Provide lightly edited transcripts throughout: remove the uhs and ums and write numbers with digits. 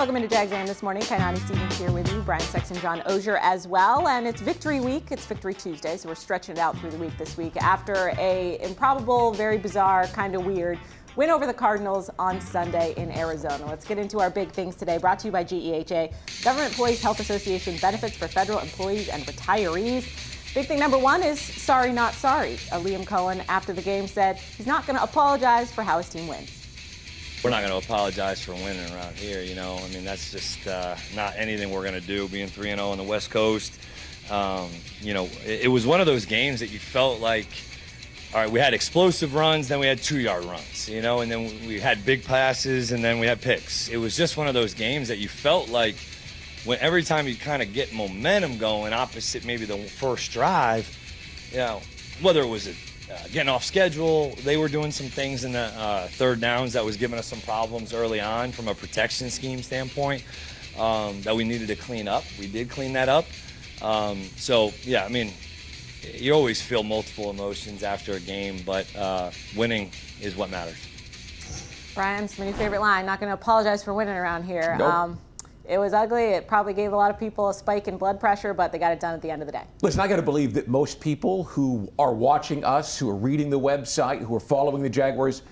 Welcome into Jags A.M. this morning. Kainani Stevens here with you. Brian Sexton, John Oehser as well. And it's Victory Week. It's Victory Tuesday, so we're stretching it out through the week this week after a improbable, very bizarre, kind of weird win over the Cardinals on Sunday in Arizona. Let's get into our big things today. Brought to you by GEHA, Government Employees Health Association benefits for federal employees and retirees. Big thing number one is sorry, not sorry. Liam Cohen, after the game, said he's not going to apologize for how his team wins. We're not going to apologize for winning around here, you know. I mean, that's just not anything we're going to do, being 3-0 on the West Coast. You know, it was one of those games that you felt like, all right, we had explosive runs, then we had 2-yard runs, you know, and then we had big passes, and then we had picks. It was just one of those games that you felt like when every time you kind of get momentum going opposite maybe the first drive, you know, whether it was getting off schedule, they were doing some things in the third downs that was giving us some problems early on from a protection scheme standpoint that we needed to clean up. We did clean that up. So, yeah, I mean, you always feel multiple emotions after a game, but winning is what matters. Brian, it's my new favorite line. Not going to apologize for winning around here. Nope. It was ugly. It probably gave a lot of people a spike in blood pressure, but they got it done at the end of the day. Listen, I got to believe that most people who are watching us, who are reading the website, who are following the Jaguars,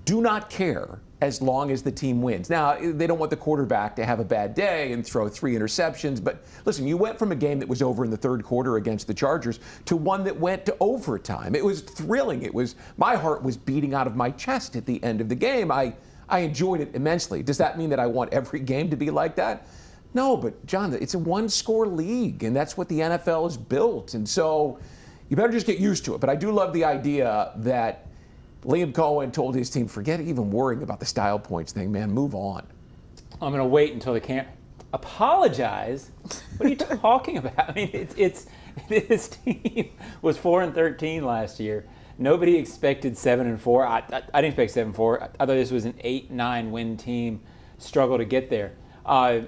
do not care as long as the team wins. Now, they don't want the quarterback to have a bad day and throw 3 interceptions, but listen, you went from a game that was over in the third quarter against the Chargers to one that went to overtime. It was thrilling. My heart was beating out of my chest at the end of the game. I enjoyed it immensely. Does that mean that I want every game to be like that? No, but John, it's a one-score league, and that's what the NFL is built. And so you better just get used to it. But I do love the idea that Liam Cohen told his team, forget even worrying about the style points thing, man, move on. I'm going to wait until they can't apologize. What are you talking about? I mean, this team was 4-13 last year. Nobody expected 7-4. I didn't expect 7-4. I thought this was an 8-9 win team. Struggle to get there. Are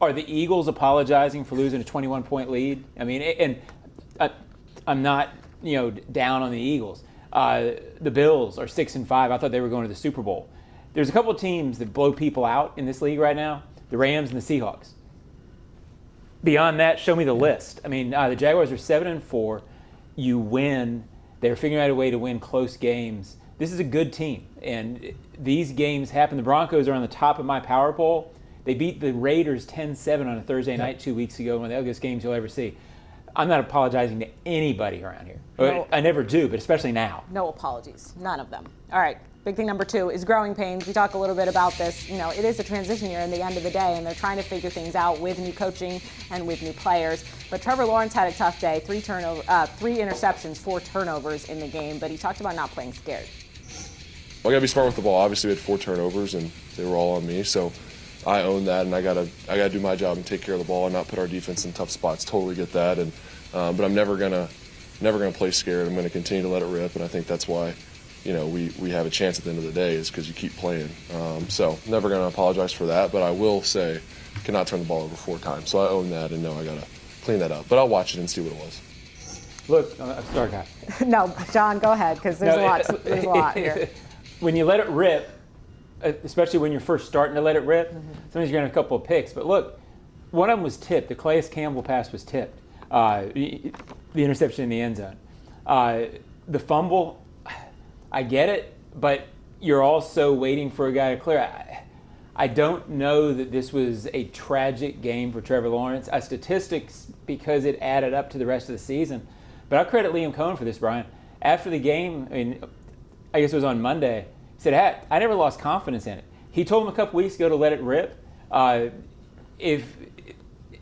the Eagles apologizing for losing a 21-point lead? I mean, and I'm not, down on the Eagles. The Bills are 6-5. I thought they were going to the Super Bowl. There's a couple of teams that blow people out in this league right now: the Rams and the Seahawks. Beyond that, show me the list. I mean, the Jaguars are 7-4. You win. They're figuring out a way to win close games. This is a good team, and these games happen. The Broncos are on the top of my power poll. They beat the Raiders 10-7 on a Thursday night 2 weeks ago, one of the ugliest games you'll ever see. I'm not apologizing to anybody around here. No, I never do, but especially now. No apologies. None of them. All right. Big thing number 2 is growing pains. We talk a little bit about this. It is a transition year in the end of the day, and they're trying to figure things out with new coaching and with new players. But Trevor Lawrence had a tough day. 3 interceptions, 4 turnovers in the game, but he talked about not playing scared. Well, I got to be smart with the ball. Obviously, we had 4 turnovers, and they were all on me. So I own that, and I gotta do my job and take care of the ball and not put our defense in tough spots. Totally get that, and but I'm never gonna play scared. I'm gonna continue to let it rip, and I think that's why we have a chance at the end of the day is because you keep playing. So never gonna apologize for that, but I will say cannot turn the ball over 4 times. So I own that, and I gotta clean that up. But I'll watch it and see what it was. Look, sorry, guy. No, John, go ahead, because there's a lot here. When you let it rip, especially when you're first starting to let it rip, sometimes you're going to have a couple of picks. But look, one of them was tipped. The Calais Campbell pass was tipped. The interception in the end zone. The fumble, I get it, but you're also waiting for a guy to clear. I don't know that this was a tragic game for Trevor Lawrence. Statistics, because it added up to the rest of the season. But I credit Liam Cohen for this, Brian. After the game, I guess it was on Monday, he said, hey, I never lost confidence in it. He told him a couple weeks ago to let it rip. If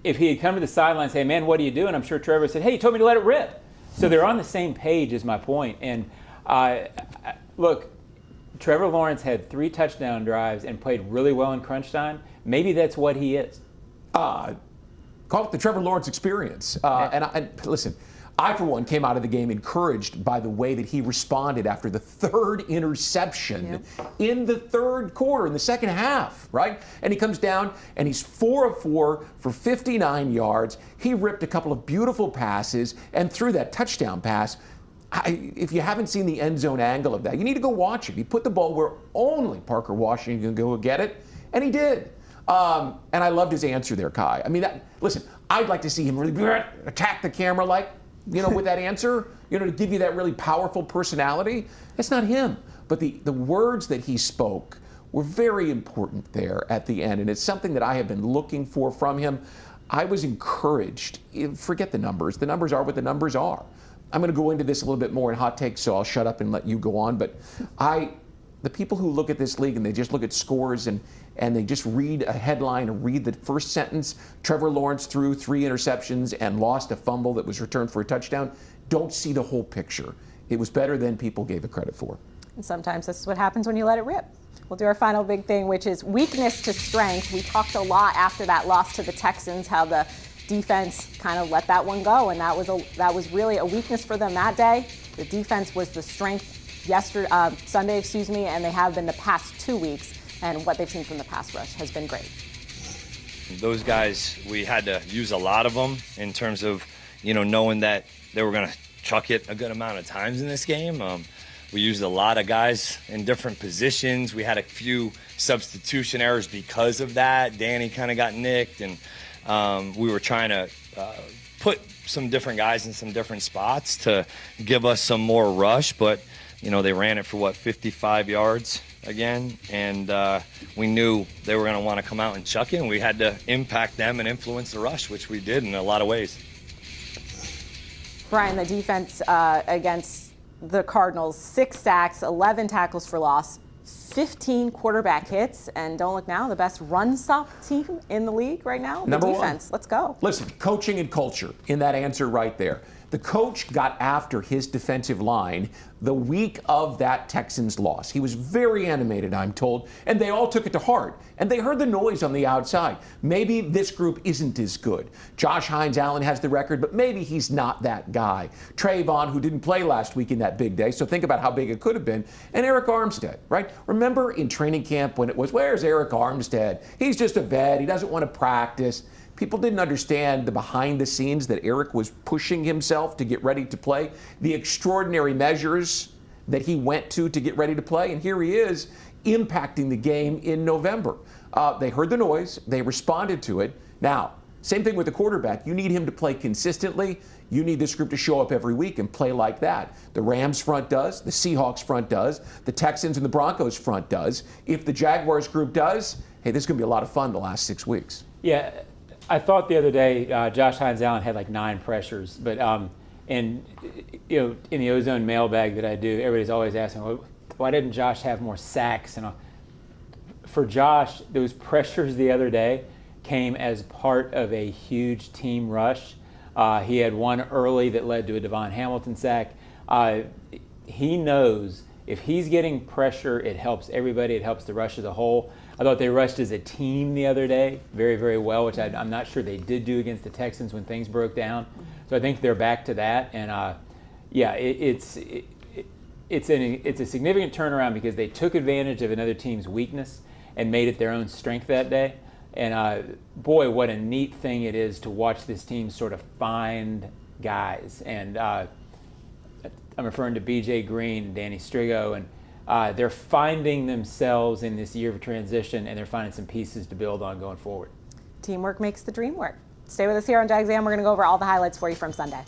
he had come to the sideline and say, man, what are you doing? I'm sure Trevor said, hey, you told me to let it rip. So they're on the same page is my point. And look, Trevor Lawrence had 3 touchdown drives and played really well in crunch time. Maybe that's what he is. Call it the Trevor Lawrence experience. And listen, I, for one, came out of the game encouraged by the way that he responded after the 3rd interception in the 3rd quarter, in the second half, right? And he comes down, and he's 4 of 4 for 59 yards. He ripped a couple of beautiful passes and threw that touchdown pass. If you haven't seen the end zone angle of that, you need to go watch it. He put the ball where only Parker Washington can go get it, and he did. And I loved his answer there, Kai. I mean, listen, I'd like to see him really attack the camera with that answer, to give you that really powerful personality. That's not him. But the words that he spoke were very important there at the end, and it's something that I have been looking for from him. I was encouraged. Forget the numbers. The numbers are what the numbers are. I'm going to go into this a little bit more in hot takes, so I'll shut up and let you go on. But the people who look at this league and they just look at scores and they just read a headline and read the first sentence, Trevor Lawrence threw 3 interceptions and lost a fumble that was returned for a touchdown, don't see the whole picture. It was better than people gave it credit for. And sometimes this is what happens when you let it rip. We'll do our final big thing, which is weakness to strength. We talked a lot after that loss to the Texans, how the defense kind of let that one go, and that was really a weakness for them that day. The defense was the strength Sunday, and they have been the past 2 weeks, and what they've seen from the pass rush has been great. Those guys, we had to use a lot of them in terms of, knowing that they were going to chuck it a good amount of times in this game. We used a lot of guys in different positions. We had a few substitution errors because of that. Danny kind of got nicked, and we were trying to put some different guys in some different spots to give us some more rush, but they ran it for 55 yards again, and we knew they were going to want to come out and chuck it, and we had to impact them and influence the rush, which we did in a lot of ways. Brian, the defense against the Cardinals, 6 sacks, 11 tackles for loss, 15 quarterback hits, and don't look now, the best run-stop team in the league right now. The defense. Let's go. Listen, coaching and culture in that answer right there. The coach got after his defensive line the week of that Texans loss. He was very animated, I'm told, and they all took it to heart. And they heard the noise on the outside. Maybe this group isn't as good. Josh Hines-Allen has the record, but maybe he's not that guy. Trayvon, who didn't play last week in that big day, so think about how big it could have been. And Eric Armstead, right? Remember in training camp when it was, where's Eric Armstead? He's just a vet. He doesn't want to practice. People didn't understand the behind the scenes that Eric was pushing himself to get ready to play, the extraordinary measures that he went to get ready to play. And here he is impacting the game in November. They heard the noise. They responded to it. Now, same thing with the quarterback. You need him to play consistently. You need this group to show up every week and play like that. The Rams front does. The Seahawks front does. The Texans and the Broncos front does. If the Jaguars group does, hey, this is going to be a lot of fun the last 6 weeks. Yeah. I thought the other day Josh Hines-Allen had 9 pressures, but in the Ozone mailbag that I do, everybody's always asking, well, why didn't Josh have more sacks? And for Josh, those pressures the other day came as part of a huge team rush. He had one early that led to a Devon Hamilton sack. He knows if he's getting pressure, it helps everybody. It helps the rush as a whole. I thought they rushed as a team the other day very, very well, which I'm not sure they did do against the Texans when things broke down. So I think they're back to that. And it's a significant turnaround because they took advantage of another team's weakness and made it their own strength that day. And boy, what a neat thing it is to watch this team sort of find guys. And I'm referring to B.J. Green and Danny Strigo, and they're finding themselves in this year of transition, and they're finding some pieces to build on going forward. Teamwork makes the dream work. Stay with us here on Jags A.M. We're going to go over all the highlights for you from Sunday.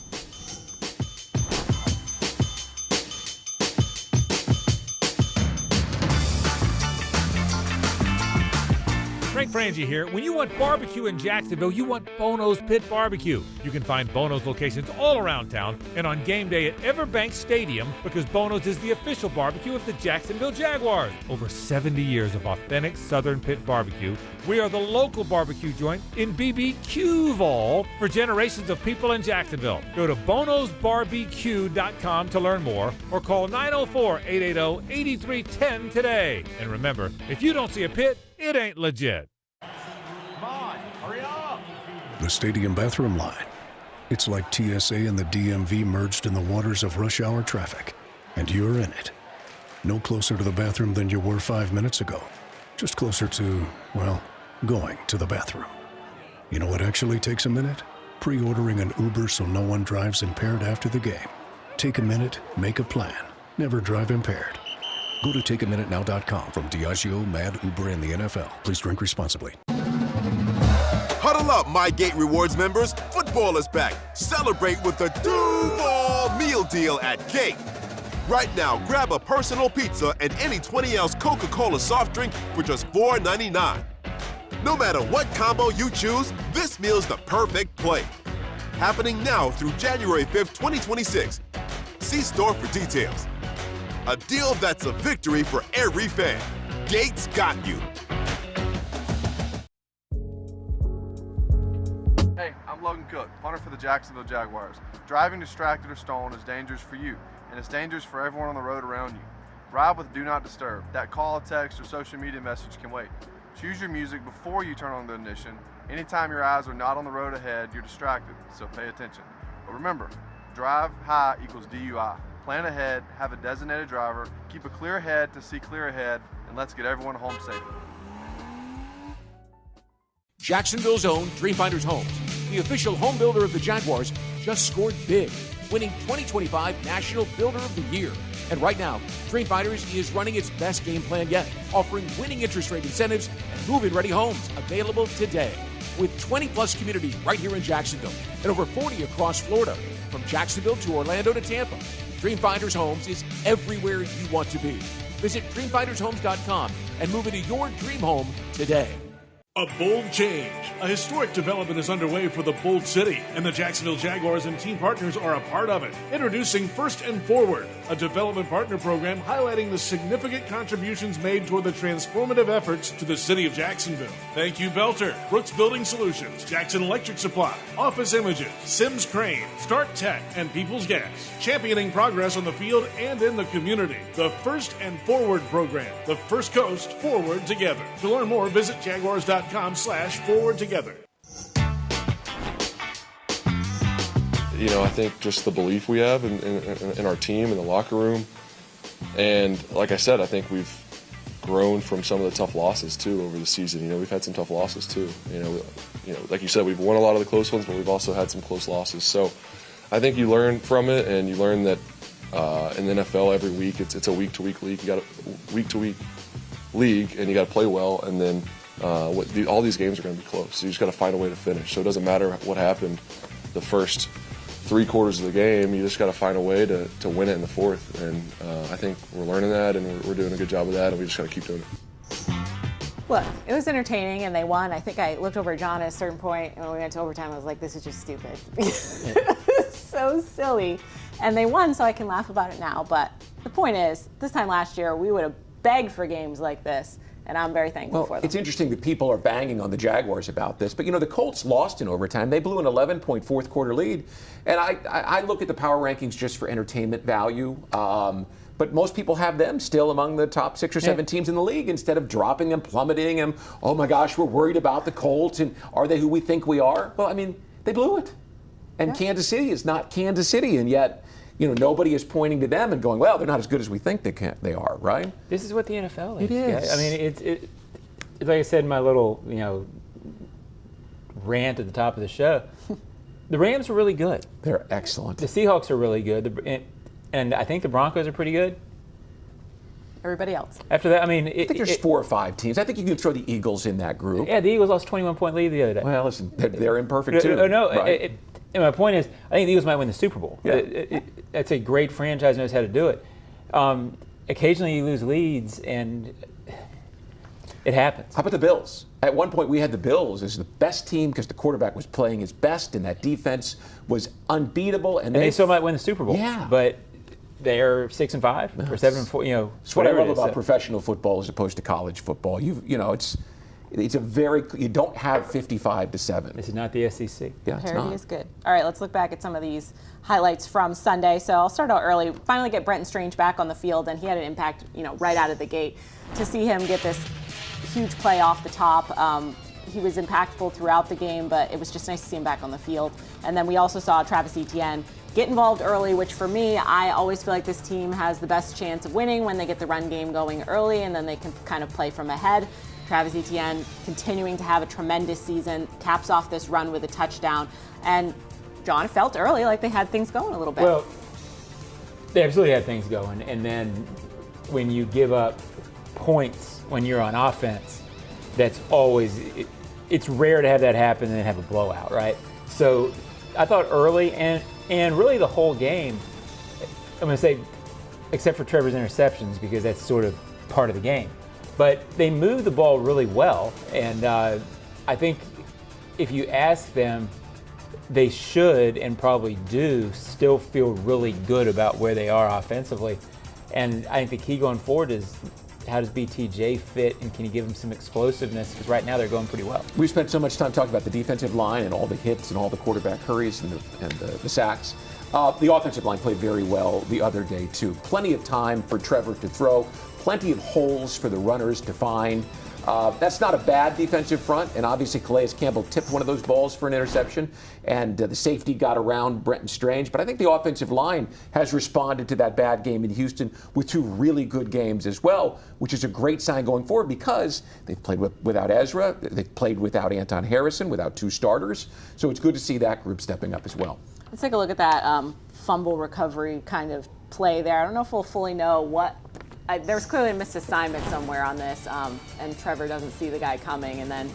Frank Frangie here. When you want barbecue in Jacksonville, you want Bono's Pit Barbecue. You can find Bono's locations all around town and on game day at Everbank Stadium because Bono's is the official barbecue of the Jacksonville Jaguars. Over 70 years of authentic Southern Pit Barbecue. We are the local barbecue joint in BBQval for generations of people in Jacksonville. Go to bonosbarbq.com to learn more or call 904-880-8310 today. And remember, if you don't see a pit, it ain't legit. Come on, hurry up! The stadium bathroom line. It's like TSA and the DMV merged in the waters of rush hour traffic, and you're in it. No closer to the bathroom than you were 5 minutes ago. Just closer to, well, going to the bathroom. You know what actually takes a minute? Pre-ordering an Uber so no one drives impaired after the game. Take a minute, make a plan. Never drive impaired. Go to takeaminutenow.com. From Diageo, Mad, Uber, and the NFL. Please drink responsibly. Huddle up, My Gate Rewards members. Football is back. Celebrate with the Duval Meal Deal at Gate. Right now, grab a personal pizza and any 20-ounce Coca-Cola soft drink for just $4.99. No matter what combo you choose, this meal's the perfect play. Happening now through January 5th, 2026. See store for details. A deal that's a victory for every fan. Gates got you. Hey, I'm Logan Cook, punter for the Jacksonville Jaguars. Driving distracted or stolen is dangerous for you, and it's dangerous for everyone on the road around you. Ride with Do Not Disturb. That call, text, or social media message can wait. Choose your music before you turn on the ignition. Anytime your eyes are not on the road ahead, you're distracted, so pay attention. But remember, drive high equals DUI. Plan ahead, have a designated driver, keep a clear head to see clear ahead, and let's get everyone home safely. Jacksonville's own Dreamfinders Homes, the official home builder of the Jaguars, just scored big, winning 2025 National Builder of the Year. And right now, Dreamfinders is running its best game plan yet, offering winning interest rate incentives and move-in ready homes available today. With 20-plus communities right here in Jacksonville and over 40 across Florida, from Jacksonville to Orlando to Tampa, Dreamfinders Homes is everywhere you want to be. Visit dreamfindershomes.com and move into your dream home today. A bold change. A historic development is underway for the Bold City, and the Jacksonville Jaguars and team partners are a part of it. Introducing First and Forward, a development partner program highlighting the significant contributions made toward the transformative efforts to the city of Jacksonville. Thank you, Belter, Brooks Building Solutions, Jackson Electric Supply, Office Images, Sims Crane, Start Tech, and People's Gas. Championing progress on the field and in the community. The First and Forward program. The First Coast Forward Together. To learn more, visit jaguars.com/forward together. You know, I think just the belief we have in our team, in the locker room. And like I said, I think we've grown from some of the tough losses, too, over the season. You know, we've had some tough losses, too. You know, like you said, we've won a lot of the close ones, but we've also had some close losses. So I think you learn from it, and you learn that in the NFL every week, it's a week-to-week league. You got a week-to-week league, and you got to play well, and then all these games are going to be close. So you just got to find a way to finish. So it doesn't matter what happened the first 3 quarters of the game. You just got to find a way to win it in the fourth. And I think we're learning that, and we're doing a good job of that, and we just got to keep doing it. Look, it was entertaining, and they won. I think I looked over at John at a certain point, and when we went to overtime, I was like, this is just stupid. So silly. And they won, so I can laugh about it now. But the point is, this time last year, we would have begged for games like this. And I'm very thankful for them. It's interesting that people are banging on the Jaguars about this. But, you know, the Colts lost in overtime. They blew an 11-point fourth quarter lead. And I look at the power rankings just for entertainment value. But most people have them still among the top 6 or 7 teams in the league instead of dropping them, plummeting them. Oh, my gosh, we're worried about the Colts. And are they who we think we are? Well, I mean, they blew it. And Kansas City is not Kansas City. And yet, you know, nobody is pointing to them and going, well, they're not as good as we think they are, right? This is what the NFL is. It is. I mean, it's like I said in my little, rant at the top of the show. The Rams are really good. They're excellent. The Seahawks are really good. And I think the Broncos are pretty good. Everybody else. After that, I mean... I think there's 4 or 5 teams. I think you can throw the Eagles in that group. Yeah, the Eagles lost 21-point lead the other day. Well, listen, they're imperfect too. No, right? And my point is, I think the Eagles might win the Super Bowl. Yeah. That's a great franchise, knows how to do it. Occasionally you lose leads, and it happens. How about the Bills? At one point, we had the Bills as the best team because the quarterback was playing his best, and that defense was unbeatable. And they still might win the Super Bowl. Yeah. But they're 6-5 or 7-4. It's what I love about professional football as opposed to college football. It's a very, you don't have 55-7. This is not the SEC. Yeah, it's Parity not. is good. All right, let's look back at some of these highlights from Sunday. So I'll start out early. Finally get Brenton Strange back on the field, and he had an impact, right out of the gate. To see him get this huge play off the top, he was impactful throughout the game, but it was just nice to see him back on the field. And then we also saw Travis Etienne get involved early, which for me, I always feel like this team has the best chance of winning when they get the run game going early, and then they can kind of play from ahead. Travis Etienne continuing to have a tremendous season, caps off this run with a touchdown. And John felt early like they had things going a little bit. Well, they absolutely had things going. And then when you give up points when you're on offense, that's always it's rare to have that happen and then have a blowout, right? So I thought early and really the whole game, I'm going to say, except for Trevor's interceptions, because that's sort of part of the game. But they moved the ball really well, and I think if you ask them, they should and probably do still feel really good about where they are offensively. And I think the key going forward is, how does BTJ fit, and can you give him some explosiveness? Because right now they're going pretty well. We've spent so much time talking about the defensive line and all the hits and all the quarterback hurries and the sacks. The offensive line played very well the other day, too. Plenty of time for Trevor to throw, plenty of holes for the runners to find. That's not a bad defensive front, and obviously Calais Campbell tipped one of those balls for an interception, and the safety got around Brenton Strange. But I think the offensive line has responded to that bad game in Houston with 2 really good games as well, which is a great sign going forward because they've played without Ezra, they've played without Anton Harrison, without 2 starters. So it's good to see that group stepping up as well. Let's take a look at that fumble recovery kind of play there. I don't know if we'll fully know what. There was clearly a missed assignment somewhere on this, and Trevor doesn't see the guy coming, and then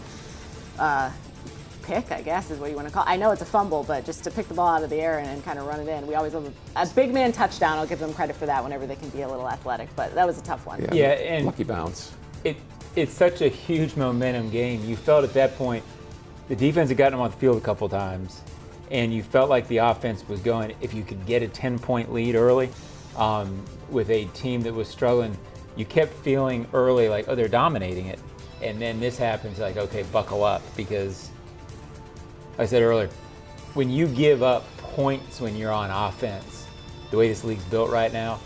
pick, I guess, is what you want to call it. I know it's a fumble, but just to pick the ball out of the air and kind of run it in. We always love a big man touchdown. I'll give them credit for that whenever they can be a little athletic, but that was a tough one. Yeah, and lucky bounce. It's such a huge momentum game. You felt at that point the defense had gotten them on the field a couple times, and you felt like the offense was going, if you could get a 10-point lead early, with a team that was struggling, you kept feeling early like, oh, they're dominating it. And then this happens, like, okay, buckle up, because like I said earlier, when you give up points when you're on offense, the way this league's built right now,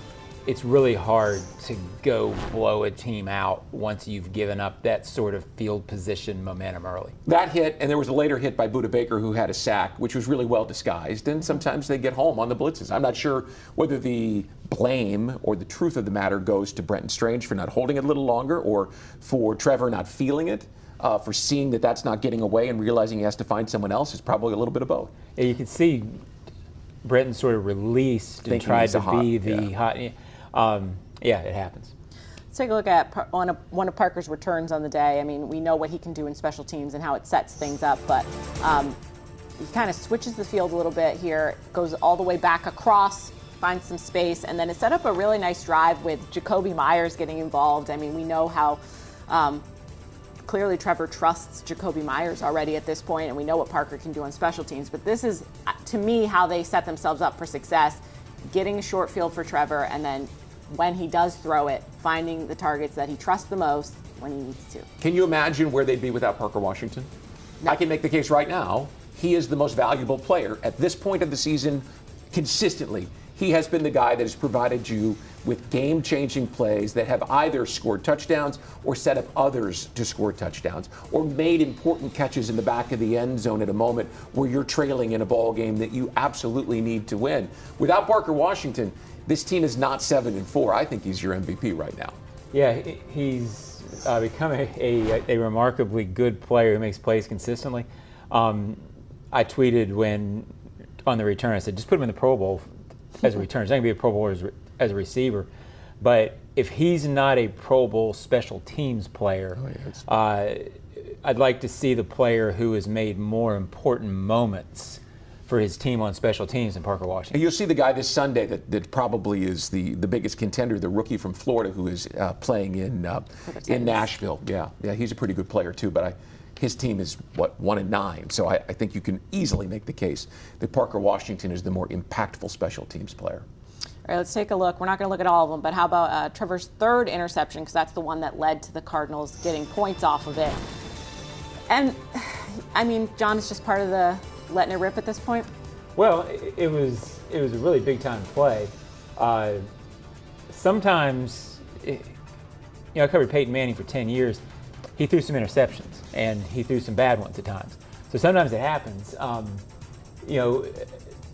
it's really hard to go blow a team out once you've given up that sort of field position momentum early. That hit, and there was a later hit by Budda Baker who had a sack, which was really well disguised, and sometimes they get home on the blitzes. I'm not sure whether the blame or the truth of the matter goes to Brenton Strange for not holding it a little longer, or for Trevor not feeling it, for seeing that that's not getting away and realizing he has to find someone else. It's probably a little bit of both. Yeah, you can see Brenton sort of released and tried to be the hot. Yeah, it happens. Let's take a look at one of Parker's returns on the day. I mean, we know what he can do in special teams and how it sets things up, but he kind of switches the field a little bit here, goes all the way back across, finds some space, and then it set up a really nice drive with Jacoby Myers getting involved. I mean, we know how clearly Trevor trusts Jacoby Myers already at this point, and we know what Parker can do on special teams, but this is, to me, how they set themselves up for success, getting a short field for Trevor, and then when he does throw it, finding the targets that he trusts the most when he needs to. Can you imagine where they'd be without Parker Washington? No. I can make the case right now. He is the most valuable player at this point of the season consistently. He has been the guy that has provided you with game-changing plays that have either scored touchdowns or set up others to score touchdowns, or made important catches in the back of the end zone at a moment where you're trailing in a ball game that you absolutely need to win. Without Parker Washington, this team is not 7-4. I think he's your MVP right now. Yeah, he's become a remarkably good player who makes plays consistently. I tweeted when on the return, I said, just put him in the Pro Bowl as a return. He's not going to be a Pro Bowler as a receiver. But if he's not a Pro Bowl special teams player, I'd like to see the player who has made more important moments for his team on special teams than Parker Washington. You'll see the guy this Sunday that probably is the biggest contender, the rookie from Florida who is playing in Nashville. Yeah, he's a pretty good player too, but his team is, 1-9. So I think you can easily make the case that Parker Washington is the more impactful special teams player. All right, let's take a look. We're not going to look at all of them, but how about Trevor's third interception, because that's the one that led to the Cardinals getting points off of it. And, I mean, John, it's just part of the letting it rip at this point? Well, it was a really big-time play. Sometimes, I covered Peyton Manning for 10 years. He threw some interceptions, and he threw some bad ones at times. So sometimes it happens.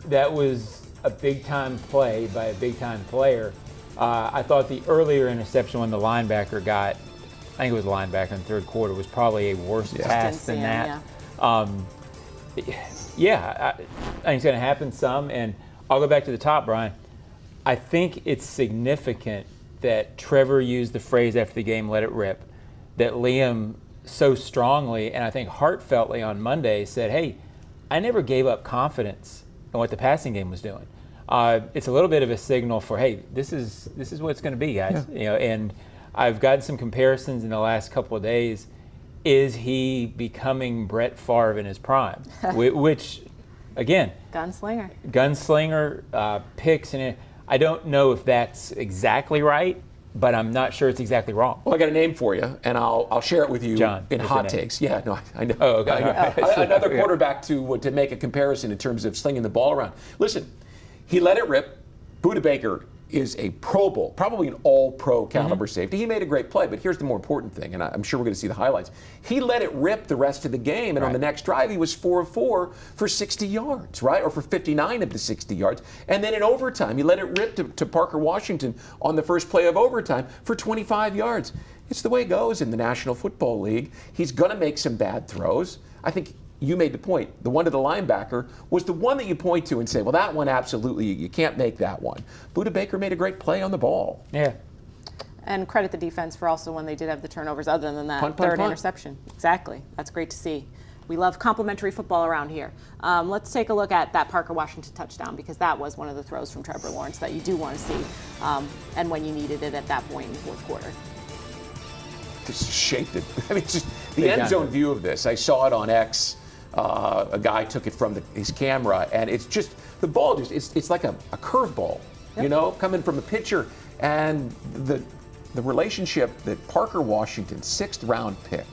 That was a big-time play by a big-time player. I thought the earlier interception when the linebacker got, I think it was a linebacker in the third quarter, was probably a worse pass than that. I think it's going to happen some, and I'll go back to the top, Brian. I think it's significant that Trevor used the phrase after the game, let it rip, that Liam so strongly and I think heartfeltly on Monday said, hey, I never gave up confidence in what the passing game was doing. It's a little bit of a signal for, hey, this is what it's going to be, guys. Yeah. And I've gotten some comparisons in the last couple of days. Is he becoming Brett Favre in his prime? Which, again, gunslinger, picks, and I don't know if that's exactly right, but I'm not sure it's exactly wrong. Well, I got a name for you, and I'll share it with you John, in hot takes. Yeah, no, I know. Oh, okay. I know. Another quarterback to make a comparison in terms of slinging the ball around. Listen, he let it rip. Budda Baker is a Pro Bowl, probably an all-pro caliber safety. He made a great play, but here's the more important thing, and I'm sure we're going to see the highlights. He let it rip the rest of the game, and on the next drive, he was 4 of 4 for 60 yards, right? Or for 59 of the 60 yards. And then in overtime, he let it rip to Parker Washington on the first play of overtime for 25 yards. It's the way it goes in the National Football League. He's going to make some bad throws. I think you made the point. The one to the linebacker was the one that you point to and say, well, that one absolutely, you can't make that one. Budda Baker made a great play on the ball. Yeah. And credit the defense for also when they did have the turnovers, other than that third interception. Exactly. That's great to see. We love complimentary football around here. Let's take a look at that Parker Washington touchdown, because that was one of the throws from Trevor Lawrence that you do want to see, and when you needed it at that point in the fourth quarter. Just shaped it. I mean, it's just the end zone view of this. I saw it on X. A guy took it from his camera, and it's just, the ball just, it's like a curveball, you know, coming from a pitcher. And the relationship that Parker Washington, 6th round pick,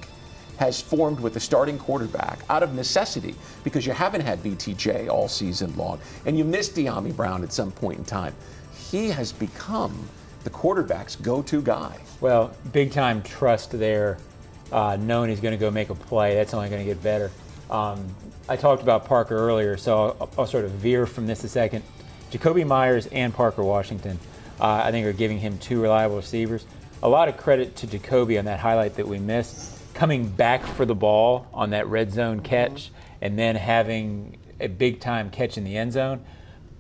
has formed with the starting quarterback out of necessity, because you haven't had BTJ all season long, and you missed De'Ami Brown at some point in time. He has become the quarterback's go-to guy. Well, big time trust there, knowing he's going to go make a play. That's only going to get better. I talked about Parker earlier, so I'll sort of veer from this a second. Jakobi Meyers and Parker Washington, I think, are giving him 2 reliable receivers. A lot of credit to Jakobi on that highlight that we missed, coming back for the ball on that red zone catch and then having a big-time catch in the end zone.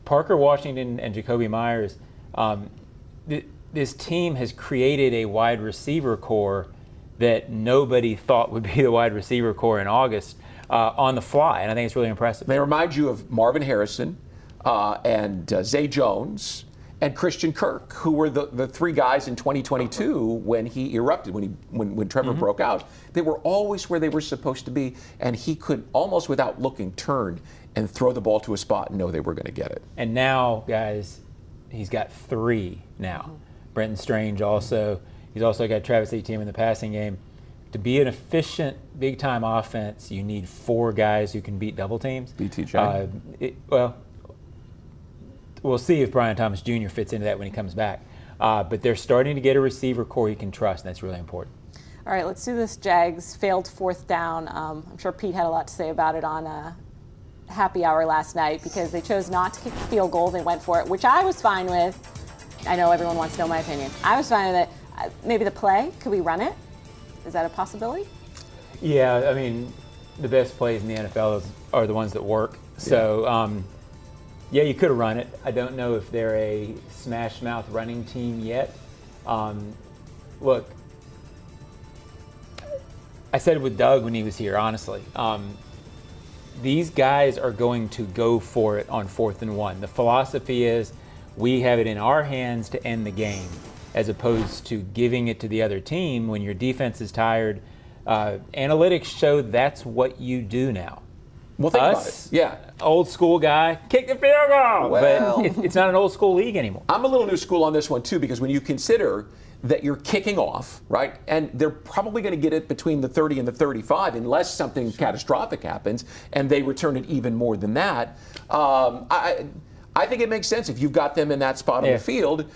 Parker Washington and Jakobi Meyers, this team has created a wide receiver core that nobody thought would be the wide receiver core in August. On the fly, and I think it's really impressive. They remind you of Marvin Harrison and Zay Jones and Christian Kirk, who were the 3 guys in 2022 when he erupted, when Trevor broke out. They were always where they were supposed to be, and he could, almost without looking, turn and throw the ball to a spot and know they were going to get it. And now, guys, he's got 3 now. Brenton Strange also. He's also got Travis Etienne in the passing game. To be an efficient, big-time offense, you need 4 guys who can beat double teams. BTJ. Well, we'll see if Brian Thomas Jr. fits into that when he comes back. But they're starting to get a receiver core you can trust, and that's really important. All right, let's do this. Jags failed 4th down. I'm sure Pete had a lot to say about it on happy hour last night, because they chose not to kick the field goal. They went for it, which I was fine with. I know everyone wants to know my opinion. I was fine with it. Maybe the play, could we run it? Is that a possibility? Yeah, I mean, the best plays in the NFL are the ones that work. So, yeah, you could have run it. I don't know if they're a smash-mouth running team yet. Look, I said it with Doug when he was here, honestly. These guys are going to go for it on 4th and 1. The philosophy is we have it in our hands to end the game, as opposed to giving it to the other team when your defense is tired. Analytics show that's what you do now. Well, think about it. Yeah. Old school guy, kick the field goal. Well, but it's not an old school league anymore. I'm a little new school on this one, too, because when you consider that you're kicking off, right, and they're probably going to get it between the 30 and the 35 unless something catastrophic happens, and they return it even more than that. I think it makes sense if you've got them in that spot on the field,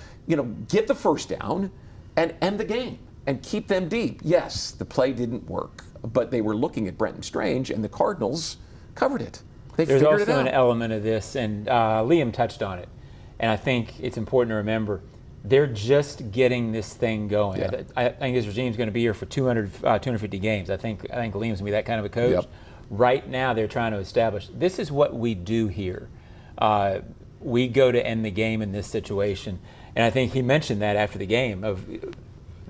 get the first down and end the game and keep them deep. Yes, the play didn't work, but they were looking at Brenton Strange, and the Cardinals covered it. There's also an element of this, and Liam touched on it, and I think it's important to remember, they're just getting this thing going. Yeah. I think this regime's going to be here for 250 games. I think Liam's going to be that kind of a coach. Yep. Right now, they're trying to establish, this is what we do here. We go to end the game in this situation. And I think he mentioned that after the game of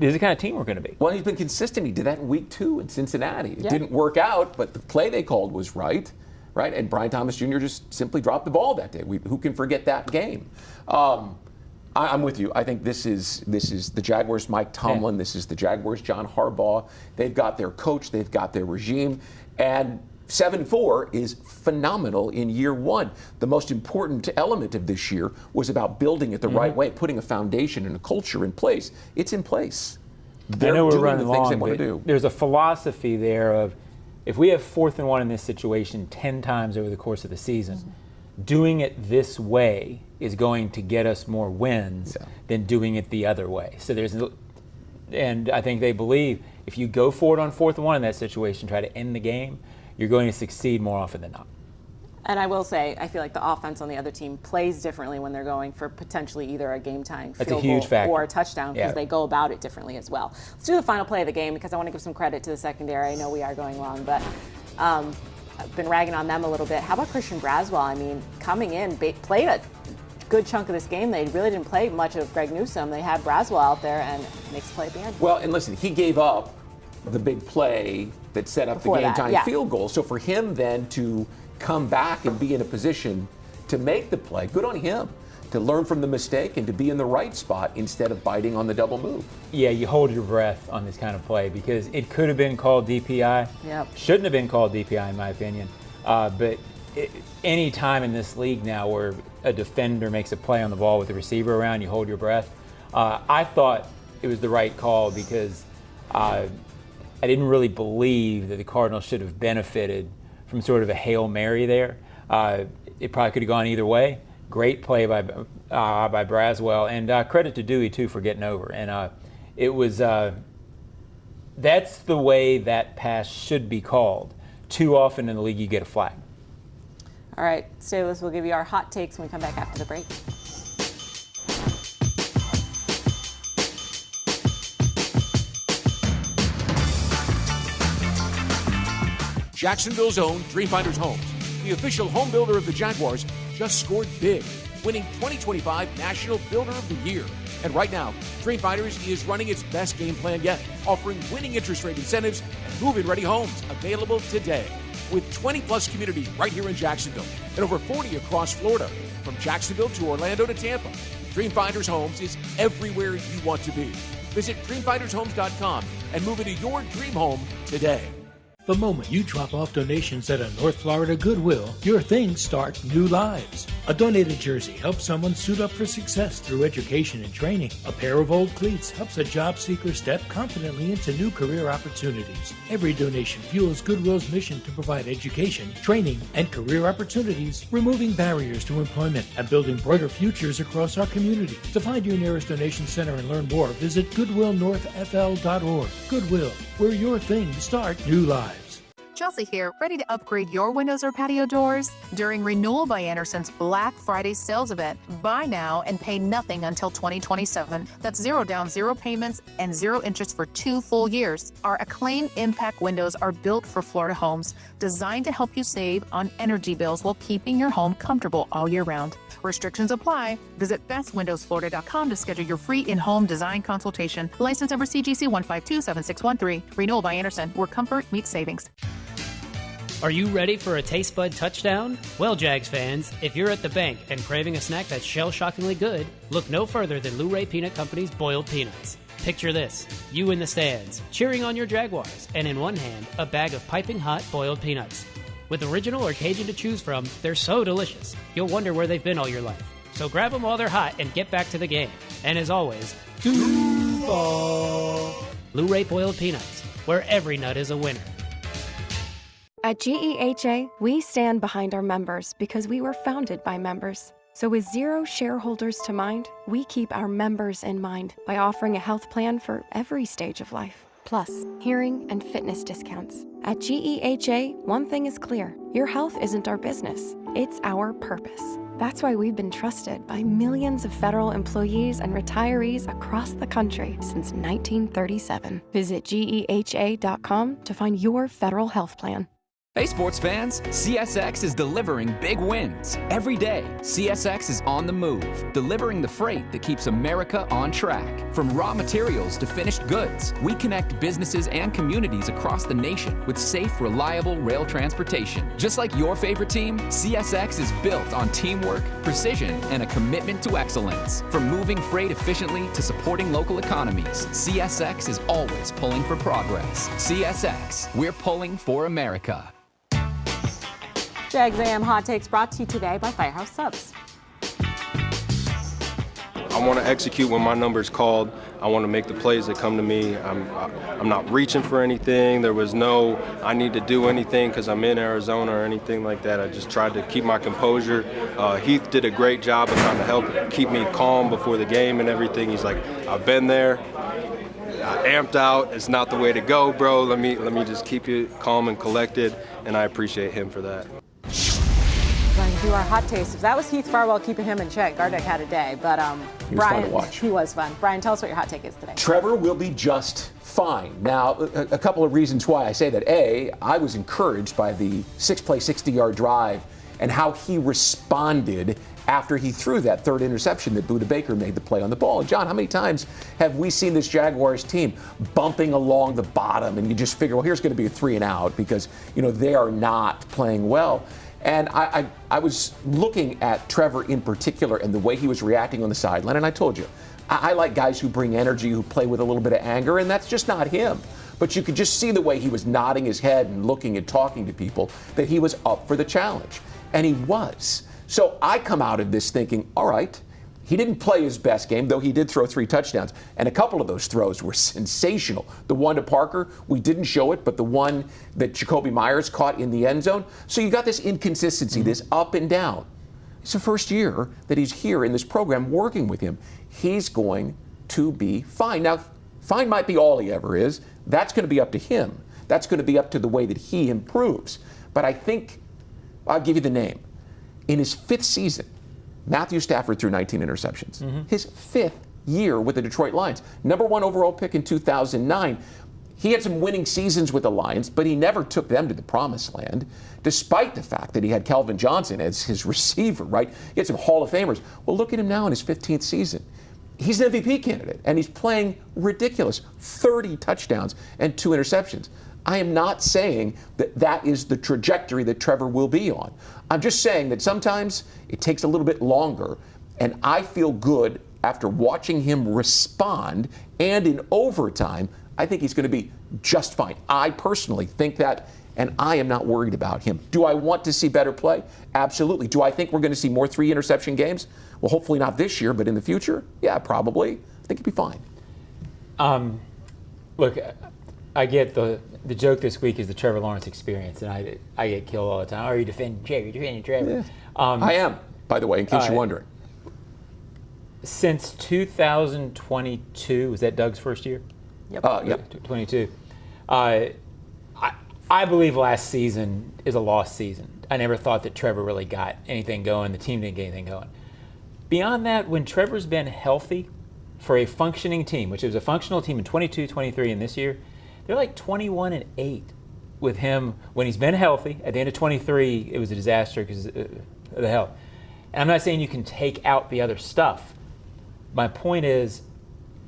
this is the kind of team we're going to be. Well, he's been consistent. He did that in week 2 in Cincinnati. It didn't work out, but the play they called was right? And Brian Thomas Jr. just simply dropped the ball that day. Who can forget that game? I'm with you. I think this is the Jaguars' Mike Tomlin. This is the Jaguars' John Harbaugh. They've got their coach. They've got their regime. And 7-4 is phenomenal in year 1. The most important element of this year was about building it the right way, putting a foundation and a culture in place. It's in place. They're I know we're doing running the things long, they want to but do. There's a philosophy there of if we have 4th and 1 in this situation 10 times over the course of the season, doing it this way is going to get us more wins than doing it the other way. So and I think they believe if you go for it on 4th and 1 in that situation, try to end the game, you're going to succeed more often than not. And I will say, I feel like the offense on the other team plays differently when they're going for potentially either a game-tying field goal or a touchdown because they go about it differently as well. Let's do the final play of the game because I want to give some credit to the secondary. I know we are going long, but I've been ragging on them a little bit. How about Christian Braswell? I mean, coming in, played a good chunk of this game. They really didn't play much of Greg Newsome. They had Braswell out there and makes a play at the end. Well, and listen, he gave up the big play that set up the game-tying field goal. So for him then to come back and be in a position to make the play, good on him, to learn from the mistake and to be in the right spot instead of biting on the double move. Yeah, you hold your breath on this kind of play because it could have been called DPI. Shouldn't have been called DPI in my opinion. But any time in this league now where a defender makes a play on the ball with the receiver around, you hold your breath. I thought it was the right call because I didn't really believe that the Cardinals should have benefited from sort of a Hail Mary there. It probably could have gone either way. Great play by Braswell, and credit to Dewey too for getting over. And it was that's the way that pass should be called. Too often in the league you get a flag. All right, stay with us. We'll give you our hot takes when we come back after the break. Jacksonville's own Dreamfinders Homes, the official home builder of the Jaguars, just scored big, winning 2025 National Builder of the Year. And right now, Dreamfinders is running its best game plan yet, offering winning interest rate incentives and move-in ready homes available today. With 20-plus communities right here in Jacksonville and over 40 across Florida, from Jacksonville to Orlando to Tampa, Dreamfinders Homes is everywhere you want to be. Visit dreamfindershomes.com and move into your dream home today. The moment you drop off donations at a North Florida Goodwill, your things start new lives. A donated jersey helps someone suit up for success through education and training. A pair of old cleats helps a job seeker step confidently into new career opportunities. Every donation fuels Goodwill's mission to provide education, training, and career opportunities, removing barriers to employment and building brighter futures across our community. To find your nearest donation center and learn more, visit goodwillnorthfl.org. Goodwill, where your things start new lives. Chelsea here, ready to upgrade your windows or patio doors? During Renewal by Anderson's Black Friday sales event, buy now and pay nothing until 2027. That's 0 down, 0 payments, and 0 interest for 2 full years. Our Acclaim Impact windows are built for Florida homes, designed to help you save on energy bills while keeping your home comfortable all year round. Restrictions apply. Visit bestwindowsflorida.com to schedule your free in-home design consultation. License number CGC 1527613. Renewal by Anderson, where comfort meets savings. Are you ready for a taste bud touchdown? Well, Jags fans, if you're at the bank and craving a snack that's shell-shockingly good, look no further than Luray Peanut Company's boiled peanuts. Picture this, you in the stands, cheering on your Jaguars, and in one hand, a bag of piping hot boiled peanuts. With original or Cajun to choose from, they're so delicious, you'll wonder where they've been all your life. So grab them while they're hot and get back to the game. And as always, Duval! Luray boiled peanuts, where every nut is a winner. At GEHA, we stand behind our members because we were founded by members. So with 0 shareholders to mind, we keep our members in mind by offering a health plan for every stage of life, plus hearing and fitness discounts. At GEHA, one thing is clear. Your health isn't our business. It's our purpose. That's why we've been trusted by millions of federal employees and retirees across the country since 1937. Visit GEHA.com to find your federal health plan. Hey sports fans, CSX is delivering big wins. Every day, CSX is on the move, delivering the freight that keeps America on track. From raw materials to finished goods, we connect businesses and communities across the nation with safe, reliable rail transportation. Just like your favorite team, CSX is built on teamwork, precision, and a commitment to excellence. From moving freight efficiently to supporting local economies, CSX is always pulling for progress. CSX, we're pulling for America. Jags A.M. Hot Takes brought to you today by Firehouse Subs. I want to execute when my number's called. I want to make the plays that come to me. I'm not reaching for anything. There was no I need to do anything because I'm in Arizona or anything like that. I just tried to keep my composure. Heath did a great job of trying to help keep me calm before the game and everything. He's like, I've been there. I amped out. It's not the way to go, bro. Let me just keep you calm and collected, and I appreciate him for that. Going to do our hot taste. That was Heath Farwell keeping him in check. Gardeck had a day, but He was Brian, fun to watch. He was fun. Brian, tell us what your hot take is today. Trevor will be just fine. Now, a couple of reasons why I say that. A, I was encouraged by the 6-play, 60-yard drive and how he responded after he threw that third interception that Budda Baker made the play on the ball. And John, how many times have we seen this Jaguars team bumping along the bottom and you just figure, well, here's going to be a 3 and out because, they are not playing well. And I was looking at Trevor in particular and the way he was reacting on the sideline, and I told you, I like guys who bring energy, who play with a little bit of anger, and that's just not him. But you could just see the way he was nodding his head and looking and talking to people that he was up for the challenge. And he was. So I come out of this thinking, all right, he didn't play his best game, though he did throw 3 touchdowns. And a couple of those throws were sensational. The one to Parker, we didn't show it, but the one that Jacoby Myers caught in the end zone. So you got this inconsistency, this up and down. It's the first year that he's here in this program working with him. He's going to be fine. Now, fine might be all he ever is. That's going to be up to him. That's going to be up to the way that he improves. But I think, I'll give you the name. In his 5th season, Matthew Stafford threw 19 interceptions. His 5th year with the Detroit Lions. Number 1 overall pick in 2009. He had some winning seasons with the Lions, but he never took them to the promised land, despite the fact that he had Calvin Johnson as his receiver, right? He had some Hall of Famers. Well, look at him now in his 15th season. He's an MVP candidate, and he's playing ridiculous. 30 touchdowns and 2 interceptions. I am not saying that that is the trajectory that Trevor will be on. I'm just saying that sometimes it takes a little bit longer, and I feel good after watching him respond, and in overtime, I think he's going to be just fine. I personally think that, and I am not worried about him. Do I want to see better play? Absolutely. Do I think we're going to see more 3-interception games? Well, hopefully not this year, but in the future? Yeah, probably. I think he'll be fine. Look, I get the joke this week is the Trevor Lawrence experience, and I get killed all the time. Are you defending Trevor? You're defending Trevor. Yeah. I am, by the way, in case you're wondering. Since 2022, was that Doug's first year? Yep. Yep. 22. I believe last season is a lost season. I never thought that Trevor really got anything going. The team didn't get anything going. Beyond that, when Trevor's been healthy for a functioning team, which was a functional team in 22, 23, and this year, they're like 21-8 with him when he's been healthy. At the end of 23, it was a disaster because of the health. And I'm not saying you can take out the other stuff. My point is,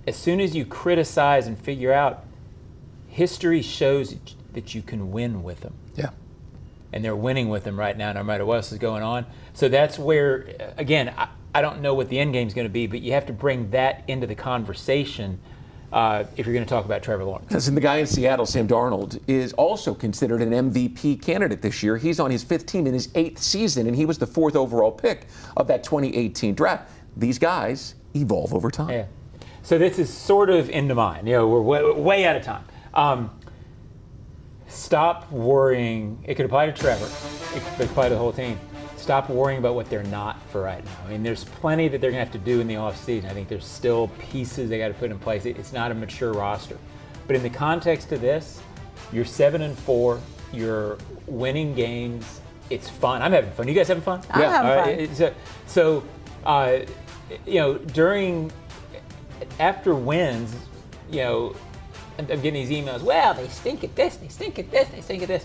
as soon as you criticize and figure out, history shows that you can win with them. Yeah. And they're winning with them right now, no matter what else is going on. So that's where, again, I don't know what the end game is going to be, but you have to bring that into the conversation if you're going to talk about Trevor Lawrence. And the guy in Seattle, Sam Darnold, is also considered an MVP candidate this year. He's on his 5th team in his 8th season, and he was the 4th overall pick of that 2018 draft. These guys evolve over time. Yeah. So this is sort of into mine. We're way out of time. Stop worrying. It could apply to Trevor. It could apply to the whole team. Stop worrying about what they're not for right now. I mean, there's plenty that they're going to have to do in the offseason. I think there's still pieces they got to put in place. It's not a mature roster. But in the context of this, you're 7-4. You're winning games. It's fun. I'm having fun. You guys having fun? I'm having fun. So, after wins, I'm getting these emails. Well, they stink at this. They stink at this. They stink at this.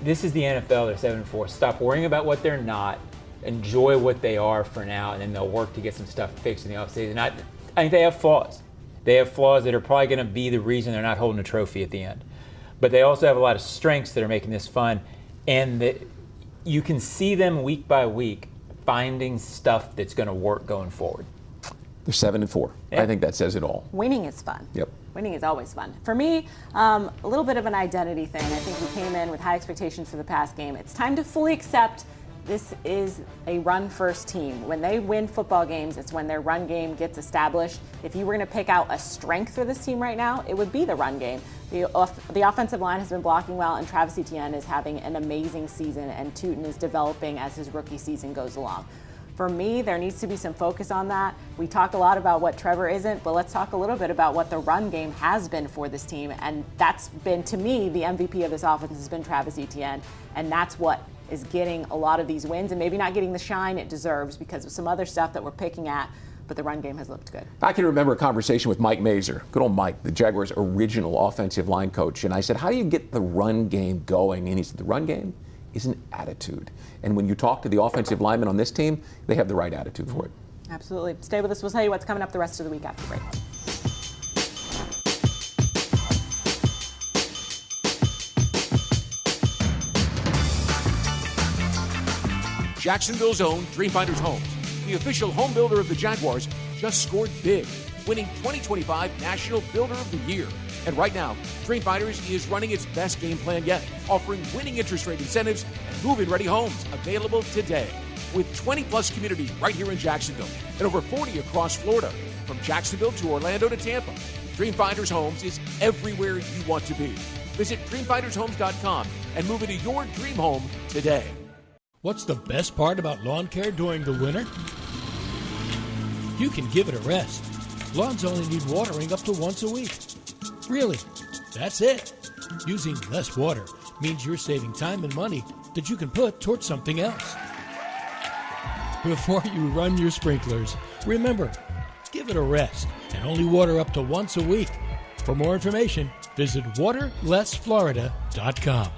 this is the NFL. They're 7-4. Stop worrying about what they're not. Enjoy what they are for now, and then they'll work to get some stuff fixed in the offseason. I think they have flaws. They have flaws that are probably going to be the reason they're not holding a trophy at the end. But they also have a lot of strengths that are making this fun, and you can see them week by week finding stuff that's going to work going forward. They're 7-4. Yeah. I think that says it all. Winning is fun. Yep. Winning is always fun. For me, a little bit of an identity thing. I think we came in with high expectations for the past game. It's time to fully accept this is a run-first team. When they win football games, it's when their run game gets established. If you were going to pick out a strength for this team right now, it would be the run game. The offensive line has been blocking well, and Travis Etienne is having an amazing season, and Tootin is developing as his rookie season goes along. For me, there needs to be some focus on that. We talk a lot about what Trevor isn't, but let's talk a little bit about what the run game has been for this team, and that's been, to me, the MVP of this offense has been Travis Etienne, and that's what is getting a lot of these wins and maybe not getting the shine it deserves because of some other stuff that we're picking at, but the run game has looked good. I can remember a conversation with Mike Mazer, good old Mike, the Jaguars' original offensive line coach, and I said, how do you get the run game going? And he said, the run game is an attitude. And when you talk to the offensive linemen on this team, they have the right attitude for it. Absolutely. Stay with us. We'll tell you what's coming up the rest of the week after the break. Jacksonville's own Dreamfinders Homes, the official home builder of the Jaguars, just scored big, winning 2025 National Builder of the Year. And right now, Dreamfinders is running its best game plan yet, offering winning interest rate incentives and move-in ready homes available today. With 20-plus communities right here in Jacksonville and over 40 across Florida, from Jacksonville to Orlando to Tampa, Dreamfinders Homes is everywhere you want to be. Visit dreamfindershomes.com and move into your dream home today. What's the best part about lawn care during the winter? You can give it a rest. Lawns only need watering up to once a week. Really, that's it. Using less water means you're saving time and money that you can put towards something else. Before you run your sprinklers, remember, give it a rest and only water up to once a week. For more information, visit waterlessflorida.com.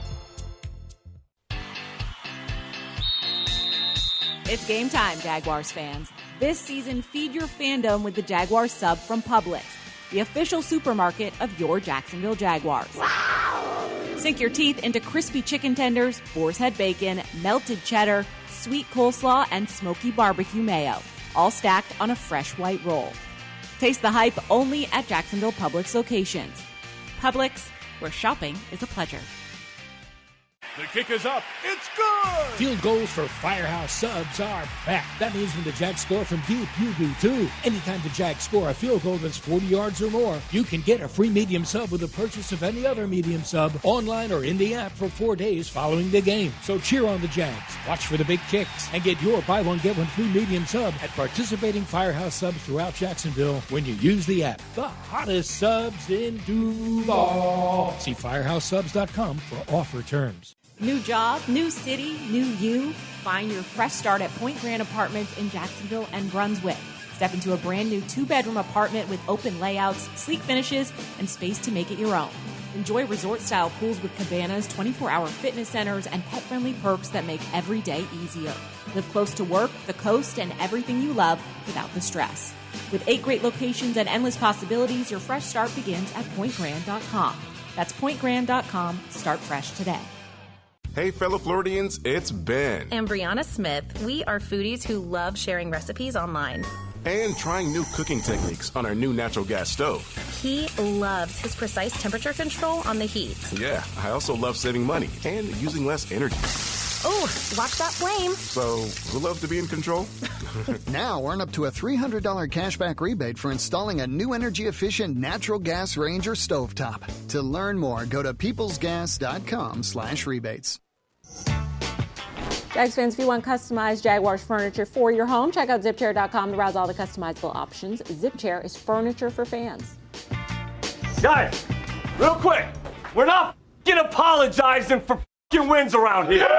It's game time, Jaguars fans. This season, feed your fandom with the Jaguars sub from Publix, the official supermarket of your Jacksonville Jaguars. Wow. Sink your teeth into crispy chicken tenders, boar's head bacon, melted cheddar, sweet coleslaw, and smoky barbecue mayo, all stacked on a fresh white roll. Taste the hype only at Jacksonville Publix locations. Publix, where shopping is a pleasure. The kick is up. It's good! Field goals for Firehouse Subs are back. That means when the Jags score from deep, you do too. Anytime the Jags score a field goal that's 40 yards or more, you can get a free medium sub with the purchase of any other medium sub online or in the app for 4 days following the game. So cheer on the Jags, watch for the big kicks, and get your buy one, get one free medium sub at participating Firehouse Subs throughout Jacksonville when you use the app. The hottest subs in Duval. See firehousesubs.com for offer terms. New job, new city, new you. Find your fresh start at Point Grand Apartments in Jacksonville and Brunswick. Step into a brand new 2-bedroom apartment with open layouts, sleek finishes, and space to make it your own. Enjoy resort-style pools with cabanas, 24-hour fitness centers, and pet-friendly perks that make every day easier. Live close to work, the coast, and everything you love without the stress. With 8 great locations and endless possibilities, your fresh start begins at pointgrand.com. That's pointgrand.com. Start fresh today. Hey, fellow Floridians, it's Ben. And Brianna Smith. We are foodies who love sharing recipes online. And trying new cooking techniques on our new natural gas stove. He loves his precise temperature control on the heat. Yeah, I also love saving money and using less energy. Oh, watch that flame. So, who loves to be in control? Now earn up to a $300 cashback rebate for installing a new energy-efficient natural gas range or stovetop. To learn more, go to peoplesgas.com/rebates. Jags fans, if you want customized Jaguars furniture for your home, check out zipchair.com to browse all the customizable options. ZipChair is furniture for fans. Guys, real quick, we're not apologizing for wins around here. Guys,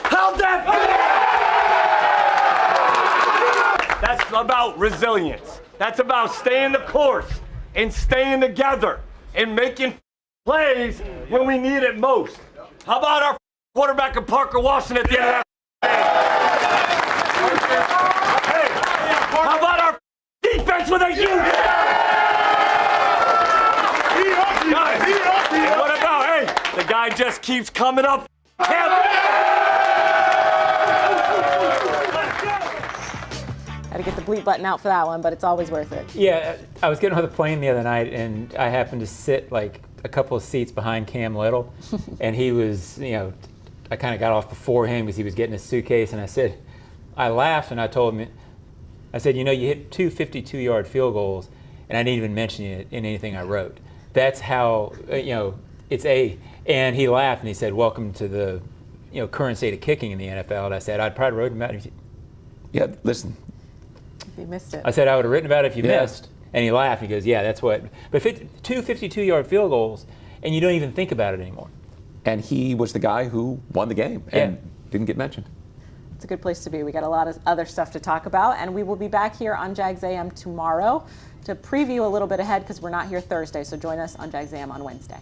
how'd that be? That's about resilience. That's about staying the course and staying together and making plays when we need it most. How about our quarterback and Parker Washington at the end of that? Hey, how about our defense with a youth? Guys, what about, hey, the guy just keeps coming up. Had to get the bleep button out for that one, but it's always worth it. Yeah, I was getting on the plane the other night, and I happened to sit like a couple of seats behind Cam Little, and he was, I kind of got off before him because he was getting his suitcase, and I laughed, and I told him, I said, you hit 2 52-yard field goals, and I didn't even mention it in anything I wrote. That's how, it's and he laughed, and he said, welcome to the, current state of kicking in the NFL, and I said, I'd probably wrote about it. Yeah, listen. If you missed it. I said, I would have written about it if you missed. And he laughed. He goes, yeah, that's what. But 2 52-yard field goals, and you don't even think about it anymore. And he was the guy who won the game and didn't get mentioned. It's a good place to be. We got a lot of other stuff to talk about, and we will be back here on Jags A.M. tomorrow to preview a little bit ahead because we're not here Thursday. So join us on Jags A.M. on Wednesday.